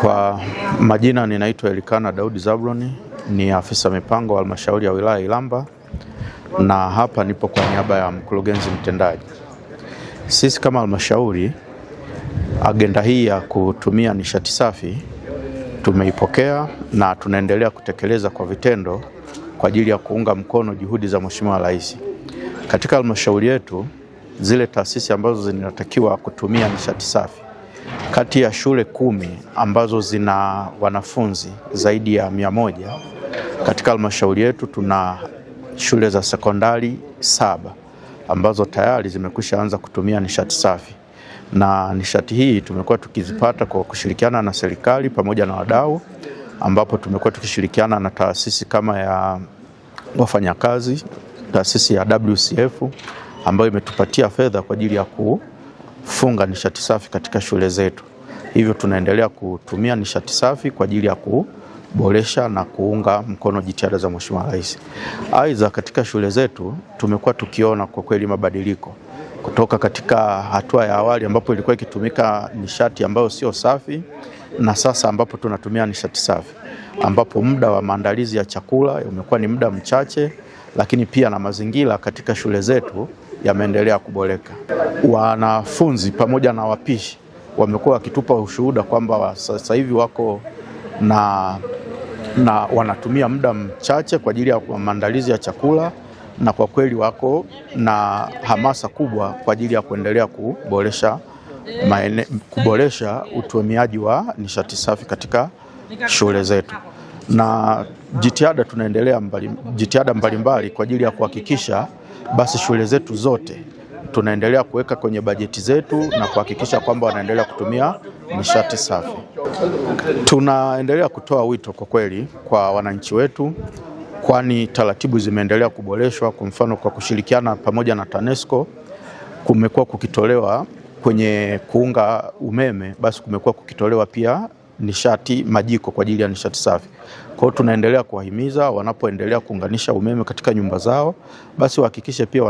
Kwa majina ninaitwa Elikana Daudi Zabloni, ni afisa mipango wa halmashauri ya wilaya Iramba, na hapa nipo kwa niaba ya mkurugenzi mtendaji. Sisi kama halmashauri, agenda hii ya kutumia nishati safi tumeipokea na tunaendelea kutekeleza kwa vitendo kwa ajili ya kuunga mkono juhudi za Mheshimiwa Rais. Katika halmashauri yetu, zile taasisi ambazo zinatakiwa kutumia nishati safi, kati ya shule 10 ambazo zina wanafunzi zaidi ya 100, katika halmashauri yetu tuna shule za sekondari 7 ambazo tayari zimekwisha anza kutumia nishati safi, na nishati hii tumekuwa tukizipata kwa kushirikiana na serikali pamoja na wadau, ambapo tumekuwa tukishirikiana na taasisi kama ya wafanyakazi, taasisi ya WCF ambayo imetupatia fedha kwa ajili ya kufunga nishati safi katika shule zetu. Hivyo tunaendelea kutumia nishati safi kwa ajili ya kuboresha na kuunga mkono jitihada za Mheshimiwa Rais. Aidha, katika shule zetu tumekuwa tukiona kwa kweli mabadiliko kutoka katika hatua ya awali ambapo ilikuwa ikitumika nishati ambayo sio safi, na sasa ambapo tunatumia nishati safi, ambapo muda wa maandalizi ya chakula umekuwa ni muda mchache, lakini pia na mazingira katika shule zetu yameendelea kuboreka. Wanafunzi pamoja na wapishi wamekuwa wakitupa ushuhuda kwamba sasa hivi wako na wanatumia muda mchache kwa ajili ya maandalizi ya chakula, na kwa kweli wako na hamasa kubwa kwa ajili ya kuendelea kuboresha utumiaji wa nishati safi katika shule zetu. Na jitihada mbalimbali kwa ajili ya kuhakikisha basi shule zetu zote tunaendelea kuweka kwenye bajeti zetu na kuhakikisha kwamba wanaendelea kutumia nishati safi. Tunaendelea kutoa wito kwa kweli kwa wananchi wetu, kwani taratibu zimeendelea kuboreshwa. Kwa mfano, kwa kushirikiana pamoja na TANESCO kumekuwa kukitolewa kwenye kuunga umeme, basi kumekuwa kukitolewa pia nishati majiko kwa ajili ya nishati safi. Kwa hiyo tunaendelea kuwahimiza wanapoendelea kuunganisha umeme katika nyumba zao, basi wahakikishe pia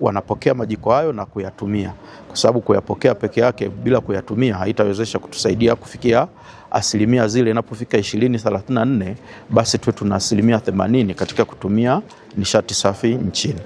wanapokea majiko hayo na kuyatumia, kwa sababu kuyapokea peke yake bila kuyatumia haitawezesha kutusaidia kufikia asilimia zile. Inapofika 2034 basi tuwe tuna asilimia 80 katika kutumia nishati safi nchini.